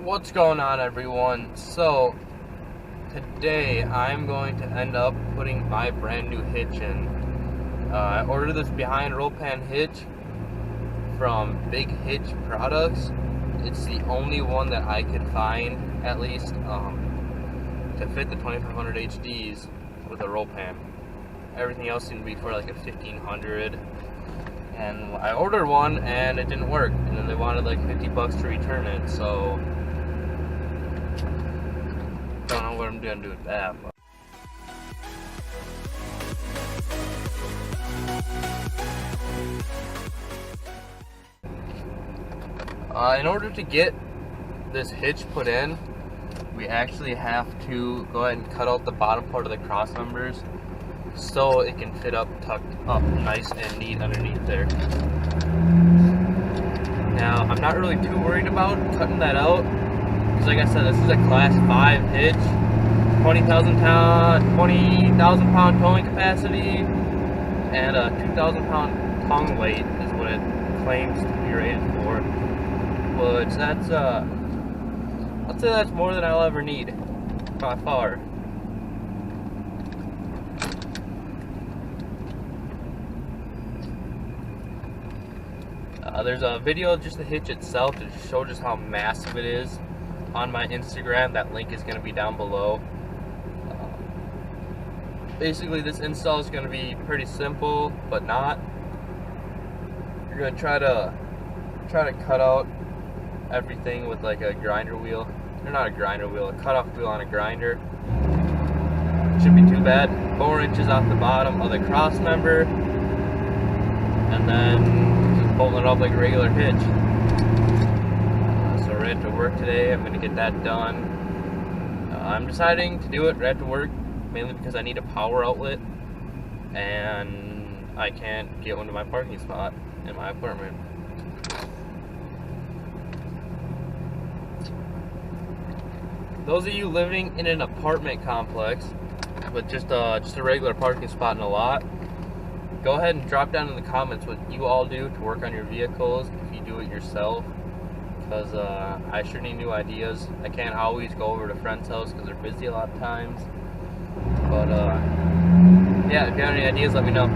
What's going on, everyone? So today I'm going to end up putting my brand new hitch in. I ordered this behind roll pan hitch from Big Hitch Products. It's the only one that I could find, at least, to fit the 2500 HDs with a roll pan. Everything else seemed to be for like a 1500. And I ordered one and it didn't work, and then they wanted like 50 bucks to return it, so don't know what I'm gonna do with that. In order to get this hitch put in, we actually have to go ahead and cut out the bottom part of the cross members so it can fit up, tucked up nice and neat underneath there. Now, I'm not really too worried about cutting that out, because like I said, this is a class 5 hitch, 20,000 pound towing capacity, and a 2,000 pound tongue weight is what it claims to be rated for. But that's, I'd say that's more than I'll ever need, by far. There's a video of just the hitch itself to show just how massive it is on my Instagram. That link is going to be down below. Basically, this install is going to be pretty simple, but not. You're going to try to cut out everything with like a grinder wheel. Or not a grinder wheel, a cutoff wheel on a grinder. Shouldn't be too bad. 4 inches off the bottom of the cross member, and then bolting it up like a regular hitch. So right to work today. I'm going to get that done. I'm deciding to do it right to work mainly because I need a power outlet and I can't get one to my parking spot in my apartment. Those of you living in an apartment complex with just a regular parking spot in a lot, go ahead and drop down in the comments what you all do to work on your vehicles if you do it yourself, because I sure need new ideas. I can't always go over to a friend's house because they're busy a lot of times. But yeah, if you have any ideas, let me know.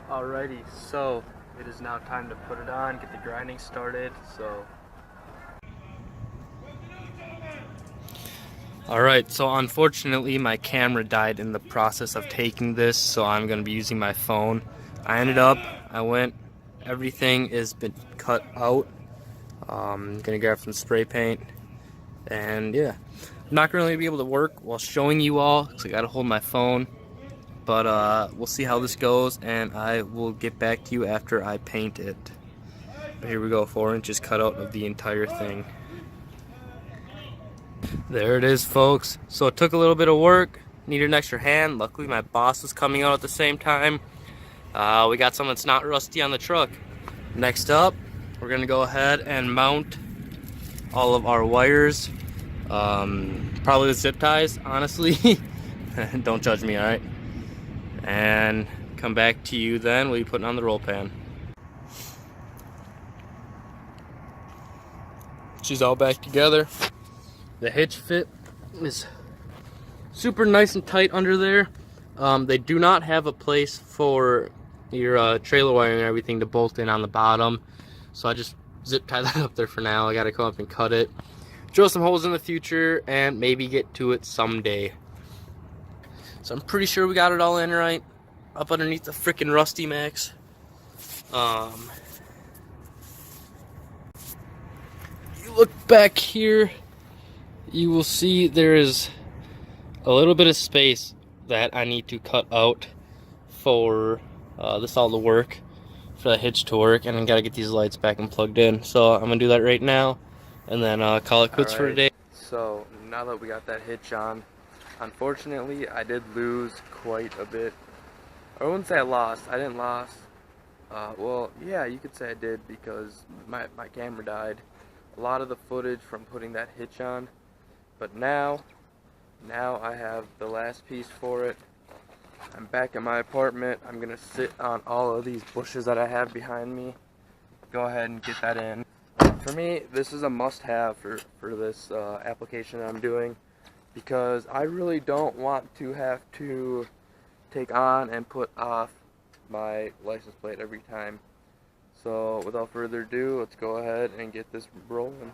Alrighty, so it is now time to put it on, get the grinding started. Alright, so unfortunately my camera died in the process of taking this, so I'm going to be using my phone. Everything has been cut out. I'm going to grab some spray paint, and yeah. I'm not going to really be able to work while showing you all, because I got to hold my phone. But we'll see how this goes, and I will get back to you after I paint it. But here we go, 4 inches cut out of the entire thing. There it is, folks. So it took a little bit of work, needed an extra hand. Luckily my boss was coming out at the same time. We got something that's not rusty on the truck. Next up, we're gonna go ahead and mount all of our wires. Probably with zip ties, honestly. Don't judge me, alright? And come back to you then. We'll be putting on the roll pan. She's all back together. The hitch fit is super nice and tight under there. They do not have a place for your trailer wiring and everything to bolt in on the bottom, so I just zip tie that up there for now. I gotta come up and cut it, drill some holes in the future, and maybe get to it someday. So I'm pretty sure we got it all in right up underneath the frickin' Rusty Max. You look back here, you will see there is a little bit of space that I need to cut out for this all to work, for the hitch to work, and I gotta get these lights back and plugged in. So I'm gonna do that right now, and then call it quits for today. So now that we got that hitch on, unfortunately I did lose quite a bit. I wouldn't say I lost. I didn't lose. Well, yeah, you could say I did, because my camera died. A lot of the footage from putting that hitch on. But now I have the last piece for it. I'm back in my apartment. I'm gonna sit on all of these bushes that I have behind me. go ahead and get that in. For me, this is a must-have for this application that I'm doing, because I really don't want to have to take on and put off my license plate every time. So without further ado, let's go ahead and get this rolling.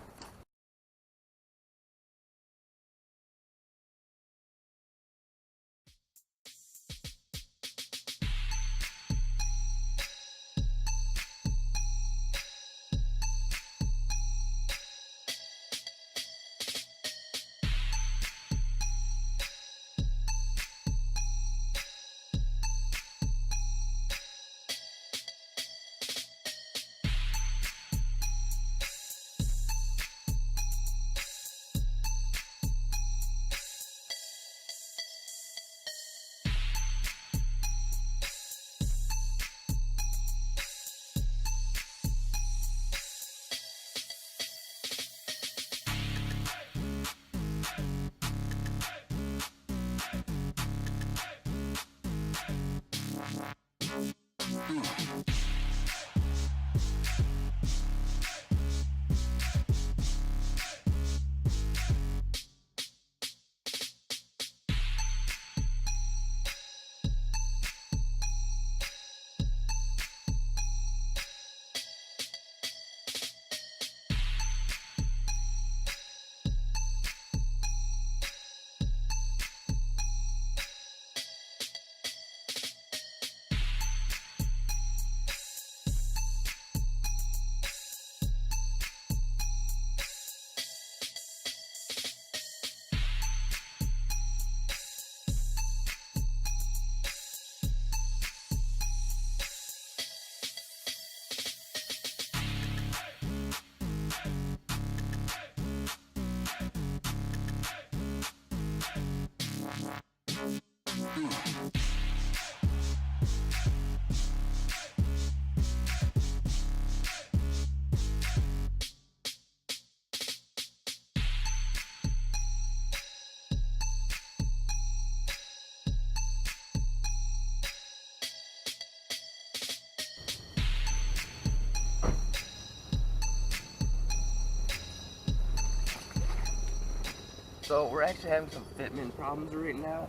So we're actually having some fitment problems right now.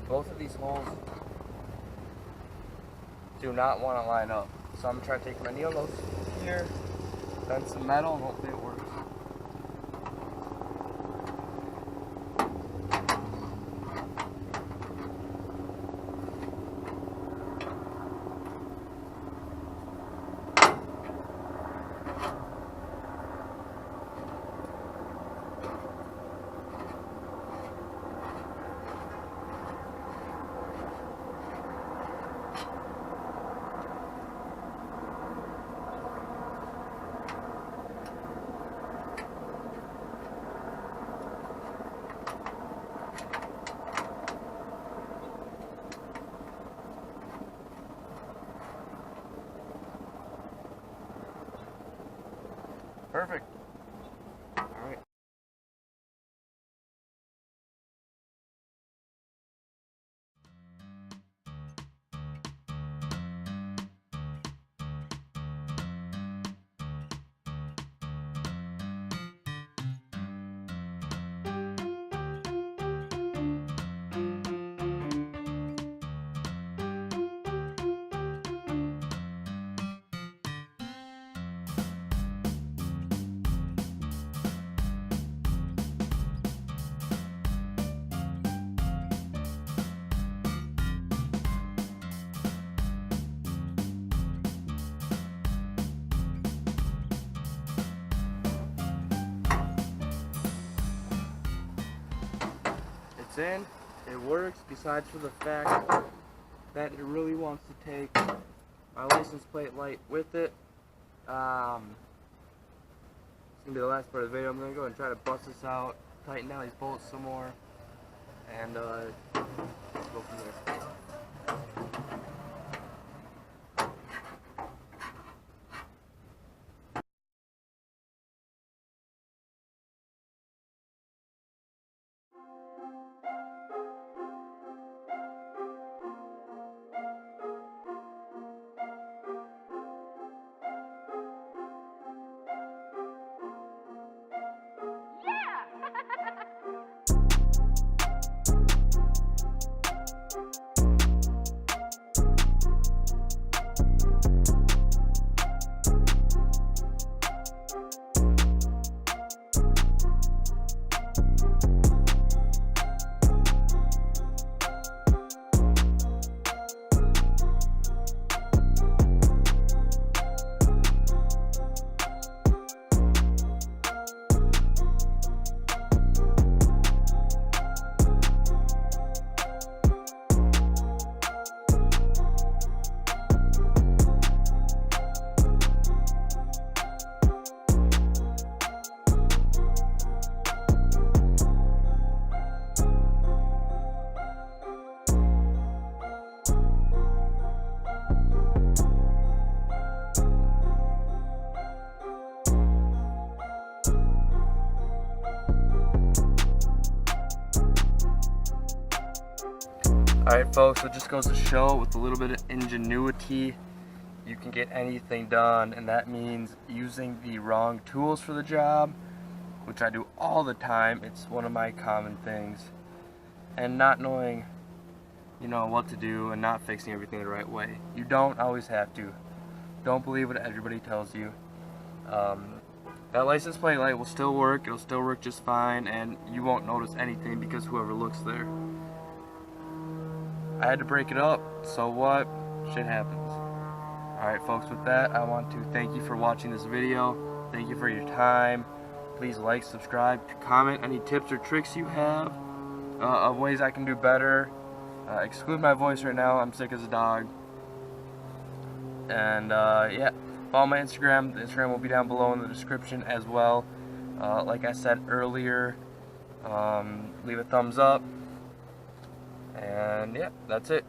Both of these holes do not want to line up. So I'm trying to take my needle nose here, bend some metal, and hopefully it works. Perfect. All right. It's in, it works, besides for the fact that it really wants to take my license plate light with it. It's gonna be the last part of the video. I'm gonna go and try to bust this out, tighten down these bolts some more, and go from there. Alright folks, it just goes to show with a little bit of ingenuity you can get anything done, and that means using the wrong tools for the job, which I do all the time. It's one of my common things, and not knowing, you know, what to do and not fixing everything the right way. You don't always have to. Don't believe what everybody tells you. That license plate light will still work. It'll still work just fine, and you won't notice anything because whoever looks there. I had to break it up, so what? Shit happens. Alright folks, with that, I want to thank you for watching this video. Thank you for your time. Please like, subscribe, comment any tips or tricks you have of ways I can do better. Exclude my voice right now, I'm sick as a dog. And yeah, follow my Instagram. The Instagram will be down below in the description as well. Like I said earlier, leave a thumbs up. And yeah, that's it.